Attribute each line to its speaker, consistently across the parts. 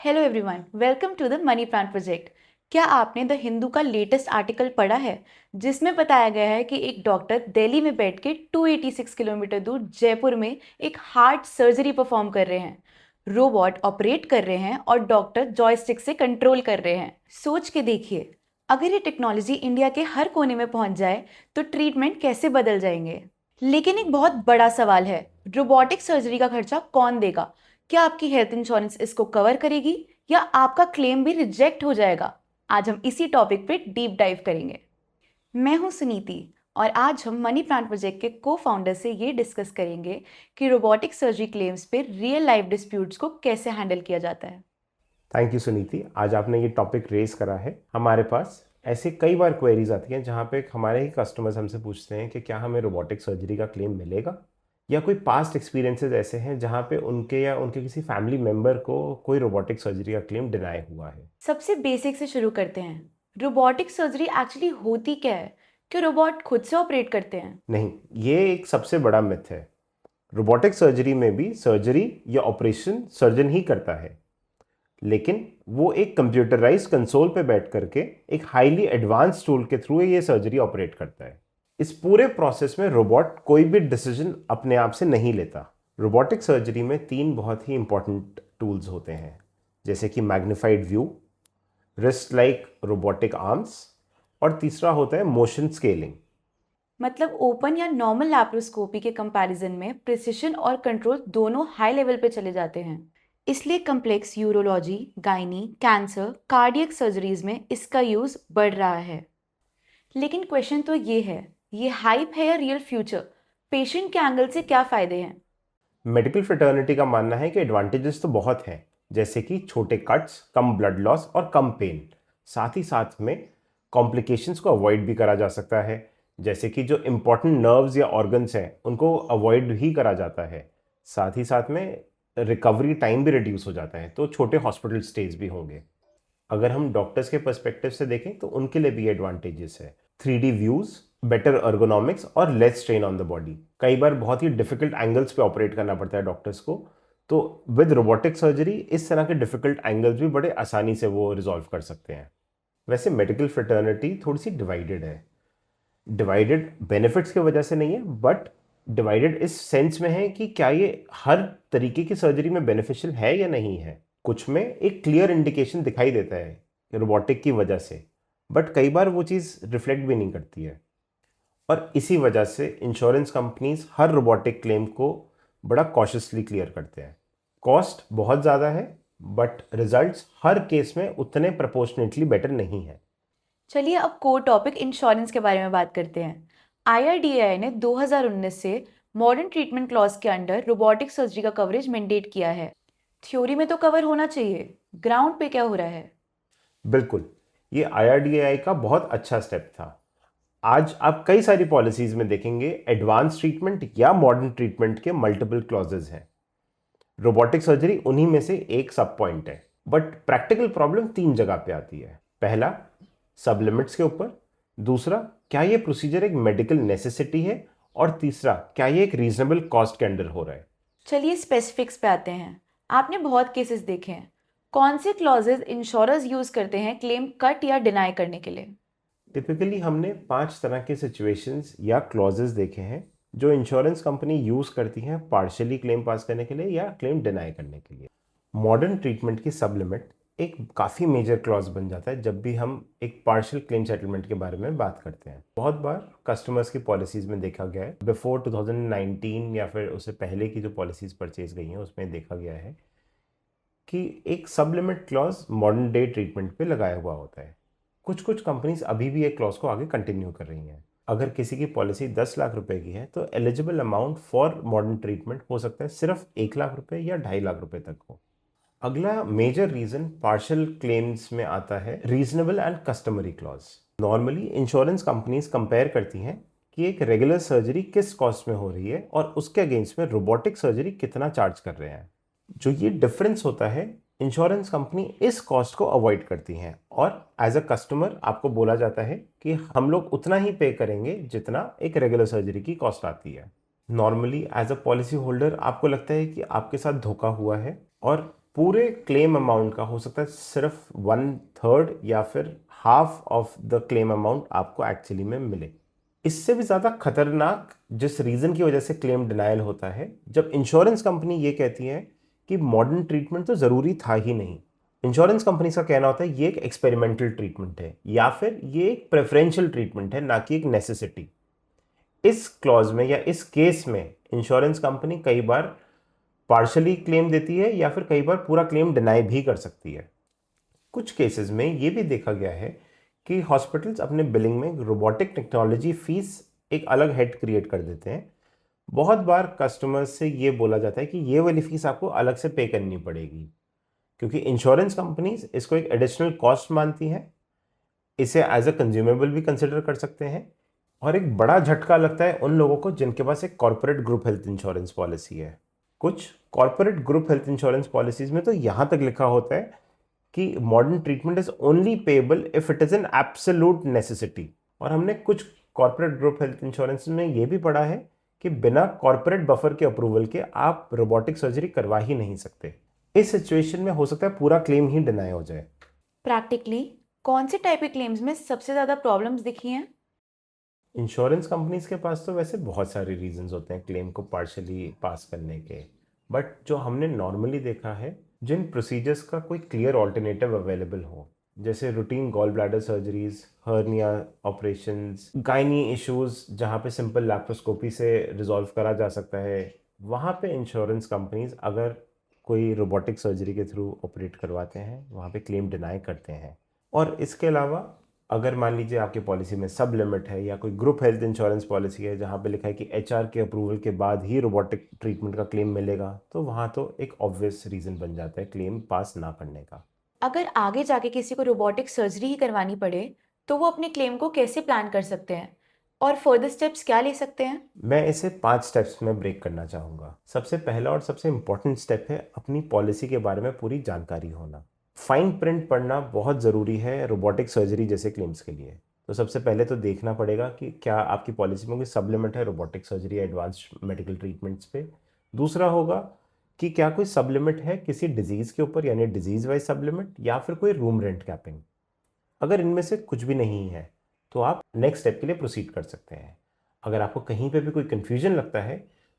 Speaker 1: Hello everyone, welcome to the money plant project. क्या आपने the Hindu का लेटेस्ट आर्टिकल पढ़ा है जिसमें बताया गया है कि एक डॉक्टर दिल्ली में बैठ के 286 किलोमीटर दूर जयपुर में एक हार्ट सर्जरी परफॉर्म कर रहे हैं। रोबोट ऑपरेट कर रहे हैं और डॉक्टर जॉयस्टिक से कंट्रोल कर रहे हैं। सोच के देखिए, अगर ये टेक्नोलॉजी इंडिया के हर कोने में पहुंच जाए तो ट्रीटमेंट कैसे बदल जाएंगे। लेकिन एक बहुत बड़ा सवाल है, रोबोटिक सर्जरी का खर्चा कौन देगा? क्या आपकी हेल्थ इंश्योरेंस इसको कवर करेगी या आपका क्लेम भी रिजेक्ट हो जाएगा? आज हम इसी टॉपिक पे डीप डाइव करेंगे। मैं हूं सुनीति और आज हम मनी प्लांट प्रोजेक्ट के को फाउंडर से ये डिस्कस करेंगे कि रोबोटिक सर्जरी क्लेम्स पे रियल लाइफ डिस्प्यूट्स को कैसे हैंडल किया जाता है।
Speaker 2: थैंक यू सुनीति, आज आपने ये टॉपिक रेज करा है। हमारे पास ऐसे कई बार क्वेरीज आती हैं जहाँ पे हमारे ही कस्टमर्स हमसे पूछते हैं कि क्या हमें रोबोटिक सर्जरी का क्लेम मिलेगा, या कोई पास्ट एक्सपीरियंसेस ऐसे हैं जहाँ पे उनके या उनके किसी फैमिली मेम्बर को कोई रोबोटिक सर्जरी का क्लेम डिनाई हुआ है।
Speaker 1: सबसे बेसिक से शुरू करते हैं। रोबोटिक सर्जरी एक्चुअली होती क्या है? क्या रोबोट खुद से ऑपरेट करते हैं?
Speaker 2: नहीं, ये एक सबसे बड़ा मिथ है। रोबोटिक सर्जरी में भी सर्जरी या ऑपरेशन सर्जन ही करता है, लेकिन वो एक कंप्यूटराइज कंसोल पे बैठ करके एक हाईली एडवांस टूल के थ्रू ये सर्जरी ऑपरेट करता है। इस पूरे प्रोसेस में रोबोट कोई भी डिसीजन अपने आप से नहीं लेता। रोबोटिक सर्जरी में तीन बहुत ही इंपॉर्टेंट टूल्स होते हैं, जैसे कि magnified view, wrist like robotic arms, और तीसरा होता है मोशन स्केलिंग।
Speaker 1: मतलब ओपन या नॉर्मल लैप्रोस्कोपी के कंपैरिजन में प्रिसिशन और कंट्रोल दोनों हाई लेवल पे चले जाते हैं। इसलिए complex urology, gynae, cancer, cardiac surgeries में इसका यूज बढ़ रहा है। लेकिन क्वेश्चन तो ये हाइप है या रियल फ्यूचर? पेशेंट के एंगल से क्या फायदे हैं?
Speaker 2: मेडिकल फ्रेटर्निटी का मानना है कि एडवांटेजेस तो बहुत हैं, जैसे कि छोटे कट्स, कम ब्लड लॉस और कम पेन। साथ ही साथ में कॉम्प्लिकेशंस को अवॉइड भी करा जा सकता है, जैसे कि जो इम्पोर्टेंट नर्व्स या ऑर्गन्स हैं उनको अवॉइड ही करा जाता है। साथ ही साथ में रिकवरी टाइम भी रिड्यूस हो जाता है, तो छोटे हॉस्पिटल स्टेज भी होंगे। अगर हम डॉक्टर्स के पर्सपेक्टिव से देखें तो उनके लिए भी एडवांटेजेस है। 3D व्यूज, बेटर अर्गोनॉमिक्स और less strain on the body. कई बार बहुत ही डिफिकल्ट एंगल्स पे ऑपरेट करना पड़ता है डॉक्टर्स को, तो विद रोबोटिक सर्जरी इस तरह के डिफिकल्ट एंगल्स भी बड़े आसानी से वो रिजॉल्व कर सकते हैं। वैसे मेडिकल फ्रेटर्निटी थोड़ी सी डिवाइडेड है। डिवाइडेड बेनिफिट्स की वजह से नहीं है, बट डिवाइडेड इस सेंस में है कि क्या ये हर तरीके की सर्जरी में बेनिफिशियल है या नहीं है। कुछ में एक क्लियर इंडिकेशन दिखाई देता है रोबोटिक की वजह से, बट कई बार वो चीज़ रिफ्लेक्ट भी नहीं करती है। और इसी वजह से इंश्योरेंस कंपनीज हर रोबोटिक क्लेम को बड़ा कॉशियसली क्लियर करते हैं। कॉस्ट बहुत ज़्यादा है, बट रिजल्ट्स हर केस में उतने प्रपोर्शनेटली बेटर नहीं है।
Speaker 1: चलिए अब कोर टॉपिक इंश्योरेंस के बारे में बात करते हैं। IRDAI ने 2019 से मॉडर्न ट्रीटमेंट क्लॉज के अंडर रोबोटिक सर्जरी का कवरेज मैंडेट किया है। थ्योरी में तो कवर होना चाहिए, ग्राउंड पे क्या हो रहा है?
Speaker 2: बिल्कुल, ये IRDAI का बहुत अच्छा स्टेप था। आज आप कई सारी पॉलिसीज में देखेंगे एडवांस ट्रीटमेंट या मॉडर्न ट्रीटमेंट के मल्टीपल क्लॉजेज हैं। रोबोटिक सर्जरी उन्हीं में से एक सब पॉइंट है, बट प्रैक्टिकल प्रॉब्लम तीन जगह पे आती है। पहला, सब लिमिट्स के ऊपर। दूसरा, क्या ये प्रोसीजर एक मेडिकल नेसेसिटी है। और तीसरा, क्या ये एक रीजनेबल कॉस्ट के अंडर हो रहा है।
Speaker 1: चलिए स्पेसिफिक्स पे आते हैं। आपने बहुत केसेस देखे हैं, कौन से क्लॉजेज इंश्योरर्स यूज करते हैं क्लेम कट या डिनाई करने के लिए?
Speaker 2: टिपिकली हमने 5 तरह के सिचुएशंस या क्लॉजेस देखे हैं जो इंश्योरेंस कंपनी यूज करती हैं पार्शियली क्लेम पास करने के लिए या क्लेम डिनाई करने के लिए। मॉडर्न ट्रीटमेंट की सब लिमिट एक काफ़ी मेजर क्लॉज बन जाता है जब भी हम एक पार्शियल क्लेम सेटलमेंट के बारे में बात करते हैं। बहुत बार कस्टमर्स की पॉलिसीज में देखा गया है, बिफोर 2019 या फिर उससे पहले की जो पॉलिसीज परचेज गई हैं उसमें देखा गया है कि एक सब limit clause modern day treatment पे लगाया हुआ होता है। कुछ कुछ कंपनीज अभी भी एक क्लॉज को आगे कंटिन्यू कर रही हैं। अगर किसी की पॉलिसी 10 लाख रुपए की है तो eligible amount for modern treatment हो सकता है सिर्फ 1 लाख रुपए या 2.5 लाख रुपए तक हो। अगला मेजर रीजन पार्शियल क्लेम्स में आता है reasonable and customary clause. Normally insurance companies compare करती हैं कि एक रेगुलर सर्जरी किस कॉस्ट में हो रही है और उसके अगेंस्ट में रोबोटिक सर्जरी कितना चार्ज कर रहे हैं। जो ये डिफरेंस होता है, इंश्योरेंस कंपनी इस कॉस्ट को अवॉइड करती हैं और एज अ कस्टमर आपको बोला जाता है कि हम लोग उतना ही पे करेंगे जितना एक रेगुलर सर्जरी की कॉस्ट आती है। Normally as a policy holder आपको लगता है कि आपके साथ धोखा हुआ है और पूरे क्लेम अमाउंट का हो सकता है सिर्फ 1/3 या फिर half of the claim amount आपको एक्चुअली में मिले। इससे भी ज़्यादा खतरनाक जिस रीज़न की वजह से क्लेम डिनायल होता है, जब इंश्योरेंस कंपनी ये कहती है कि मॉडर्न ट्रीटमेंट तो ज़रूरी था ही नहीं। इंश्योरेंस कंपनी का कहना होता है ये एक एक्सपेरिमेंटल ट्रीटमेंट है या फिर ये एक प्रेफरेंशियल ट्रीटमेंट है, ना कि एक नेसेसिटी। इस क्लॉज में या इस केस में इंश्योरेंस कंपनी कई बार पार्शली क्लेम देती है या फिर कई बार पूरा क्लेम डिनाई भी कर सकती है। कुछ केसेस में ये भी देखा गया है कि हॉस्पिटल्स अपने बिलिंग में रोबोटिक टेक्नोलॉजी फीस एक अलग हेड क्रिएट कर देते हैं। बहुत बार कस्टमर्स से ये बोला जाता है कि ये वाली फीस आपको अलग से पे करनी पड़ेगी, क्योंकि इंश्योरेंस कंपनीज इसको एक एडिशनल कॉस्ट मानती हैं। इसे एज अ कंज्यूमेबल भी कंसिडर कर सकते हैं। और एक बड़ा झटका लगता है उन लोगों को जिनके पास एक corporate group health insurance policy है। कुछ corporate group health insurance policies में तो यहाँ तक लिखा होता है कि modern treatment is only payable if it is an absolute necessity. और हमने कुछ कॉर्पोरेट ग्रुप हेल्थ इंश्योरेंस में ये भी पढ़ा है कि बिना कॉर्पोरेट बफर के अप्रूवल के आप रोबोटिक सर्जरी करवा ही नहीं सकते। इस सिचुएशन में हो सकता है पूरा क्लेम ही डिनाई हो जाए।
Speaker 1: प्रैक्टिकली कौन से टाइप के क्लेम्स में सबसे ज़्यादा प्रॉब्लम्स दिखी हैं?
Speaker 2: इंश्योरेंस कंपनीज के पास तो वैसे बहुत सारे रीजंस होते हैं क्लेम को पार्शली पास करने के, बट जो हमने नॉर्मली देखा है, जिन प्रोसीजर्स का कोई क्लियर ऑल्टरनेटिव अवेलेबल हो, जैसे routine gall bladder surgeries, hernia operations, gynae issues जहाँ पे सिंपल लैप्रोस्कोपी से रिजॉल्व करा जा सकता है, वहाँ पे इंश्योरेंस कंपनीज अगर कोई रोबोटिक सर्जरी के थ्रू ऑपरेट करवाते हैं, वहाँ पे क्लेम डिनाई करते हैं। और इसके अलावा अगर मान लीजिए आपकी पॉलिसी में सब लिमिट है या कोई ग्रुप हेल्थ इंश्योरेंस पॉलिसी है जहाँ पे लिखा है कि एचआर के अप्रूवल के बाद ही रोबोटिक ट्रीटमेंट का क्लेम मिलेगा, तो वहाँ तो एक ऑब्वियस रीज़न बन जाता है क्लेम पास ना करने का।
Speaker 1: अगर आगे जाके किसी को रोबोटिक सर्जरी ही करवानी पड़े तो वो अपने क्लेम को कैसे प्लान कर सकते हैं और फर्दर स्टेप्स क्या ले सकते हैं?
Speaker 2: मैं इसे 5 स्टेप्स में ब्रेक करना चाहूँगा। सबसे पहला और सबसे इम्पोर्टेंट स्टेप है अपनी पॉलिसी के बारे में पूरी जानकारी होना। फाइन प्रिंट पढ़ना बहुत ज़रूरी है रोबोटिक सर्जरी जैसे क्लेम्स के लिए। तो सबसे पहले तो देखना पड़ेगा कि क्या आपकी पॉलिसी में कोई सब लिमिट है रोबोटिक सर्जरी या एडवांस्ड मेडिकल ट्रीटमेंट्स पे। दूसरा होगा कि क्या कोई सब लिमिट है किसी डिजीज़ के ऊपर, यानी डिजीज़ वाइज सब लिमिट, या फिर कोई रूम रेंट कैपिंग। अगर इनमें से कुछ भी नहीं है तो आप नेक्स्ट स्टेप के लिए प्रोसीड कर सकते हैं। अगर आपको कहीं पे भी कोई कन्फ्यूजन लगता है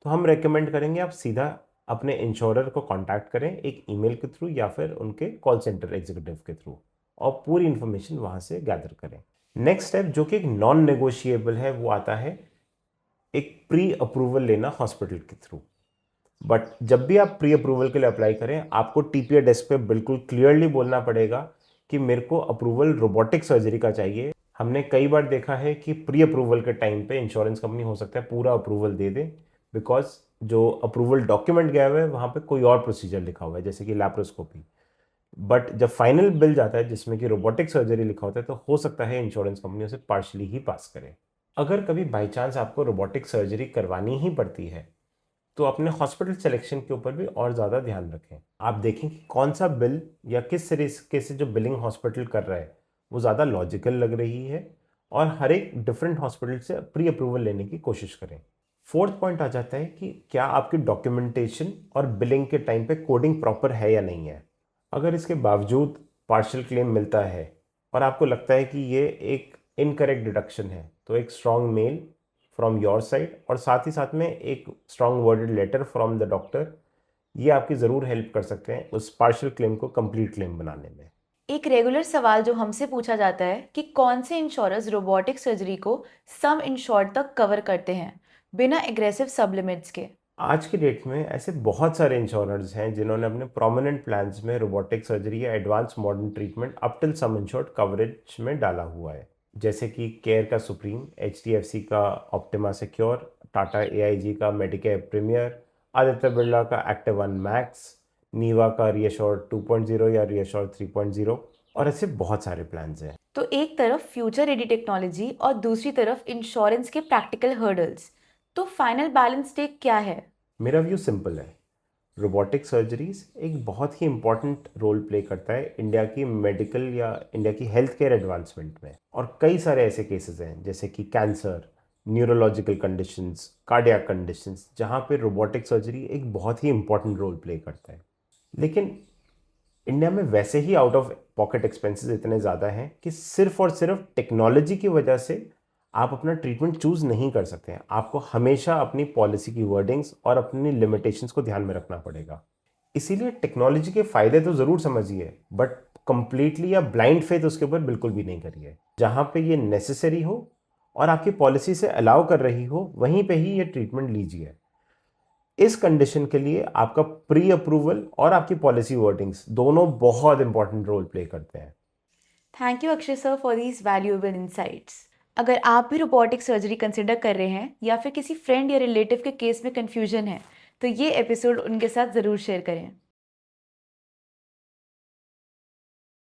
Speaker 2: तो हम रेकमेंड करेंगे आप सीधा अपने इंश्योरर को कांटेक्ट करें, एक ईमेल के थ्रू या फिर उनके कॉल सेंटर एग्जीक्यूटिव के थ्रू, और पूरी इन्फॉर्मेशन वहाँ से गैदर करें। नेक्स्ट स्टेप जो कि एक नॉन नेगोशिएबल है वो आता है एक प्री अप्रूवल लेना हॉस्पिटल के थ्रू। बट जब भी आप प्री अप्रूवल के लिए अप्लाई करें, आपको टीपीए डेस्क पे बिल्कुल क्लियरली बोलना पड़ेगा कि मेरे को अप्रूवल रोबोटिक सर्जरी का चाहिए। हमने कई बार देखा है कि प्री अप्रूवल के टाइम पे इंश्योरेंस कंपनी हो सकता है पूरा अप्रूवल दे दे, बिकॉज जो अप्रूवल डॉक्यूमेंट गया हुआ है वहाँ पे कोई और प्रोसीजर लिखा हुआ है, जैसे कि लैप्रोस्कोपी। बट जब फाइनल बिल जाता है जिसमें कि रोबोटिक सर्जरी लिखा होता है, तो हो सकता है इंश्योरेंस कंपनी उसे पार्शली ही पास करे। अगर कभी बाई चांस आपको रोबोटिक सर्जरी करवानी ही पड़ती है तो अपने हॉस्पिटल सिलेक्शन के ऊपर भी और ज़्यादा ध्यान रखें। आप देखें कि कौन सा बिल या किस तरीके से जो बिलिंग हॉस्पिटल कर रहा है वो ज़्यादा लॉजिकल लग रही है, और हर एक डिफरेंट हॉस्पिटल से प्री अप्रूवल लेने की कोशिश करें। फोर्थ पॉइंट आ जाता है कि क्या आपकी डॉक्यूमेंटेशन और बिलिंग के टाइम पे कोडिंग प्रॉपर है या नहीं है। अगर इसके बावजूद पार्शियल क्लेम मिलता है और आपको लगता है कि ये एक इनकरेक्ट डिडक्शन है, तो एक strong mail from your side और साथ ही साथ में एक strong worded letter from the doctor, ये आपकी ज़रूर हेल्प कर सकते हैं उस पार्शियल क्लेम को कंप्लीट क्लेम बनाने में।
Speaker 1: एक रेगुलर सवाल जो हमसे पूछा जाता है कि कौन से इंश्योरर्स रोबोटिक सर्जरी को सम इंश्योर्ड तक कवर करते हैं बिना एग्रेसिव सब लिमिट्स के।
Speaker 2: आज की डेट में ऐसे बहुत सारे इंश्योरर्स हैं जिन्होंने अपने प्रोमिनेंट प्लान्स में रोबोटिक सर्जरी या advance modern treatment up till सम इंश्योर्ड कवरेज में डाला हुआ है, जैसे कि केयर का सुप्रीम, HDFC का ऑप्टिमा सिक्योर, टाटा AIG का मेडिकेयर प्रीमियर, आदित्य बिरला का एक्टिव वन मैक्स, नीवा का रीअश्योर्ड 2.0 या रीअश्योर्ड 3.0, और ऐसे बहुत सारे प्लान्स हैं।
Speaker 1: तो एक तरफ फ्यूचर रेडी टेक्नोलॉजी और दूसरी तरफ इंश्योरेंस के प्रैक्टिकल हर्डल्स, तो फाइनल बैलेंस टेक क्या है?
Speaker 2: मेरा व्यू सिंपल है। रोबोटिक सर्जरीज एक बहुत ही इम्पॉर्टेंट रोल प्ले करता है इंडिया की मेडिकल या इंडिया की हेल्थ केयर एडवांसमेंट में, और कई सारे ऐसे केसेस हैं जैसे कि cancer, neurological conditions, cardiac conditions, जहाँ पे रोबोटिक सर्जरी एक बहुत ही इम्पॉर्टेंट रोल प्ले करता है। लेकिन इंडिया में वैसे ही आउट ऑफ पॉकेट एक्सपेंसेस इतने ज़्यादा हैं कि सिर्फ और सिर्फ टेक्नोलॉजी की वजह से आप अपना ट्रीटमेंट चूज़ नहीं कर सकते हैं। आपको हमेशा अपनी पॉलिसी की वर्डिंग्स और अपनी लिमिटेशंस को ध्यान में रखना पड़ेगा। इसीलिए टेक्नोलॉजी के फ़ायदे तो ज़रूर समझिए, बट कंप्लीटली या ब्लाइंड फेथ उसके ऊपर बिल्कुल भी नहीं करिए। जहाँ पे ये नेसेसरी हो और आपकी पॉलिसी से अलाउ कर रही हो, वहीं पे ही ये ट्रीटमेंट लीजिए। इस कंडीशन के लिए आपका प्री अप्रूवल और आपकी पॉलिसी वर्डिंग्स दोनों बहुत इंपॉर्टेंट रोल प्ले करते हैं।
Speaker 1: Thank you Akshay sir for these valuable insights. अगर आप भी रोबोटिक सर्जरी कंसिडर कर रहे हैं या फिर किसी फ्रेंड या रिलेटिव के केस में कन्फ्यूजन है, तो ये एपिसोड उनके साथ ज़रूर शेयर करें।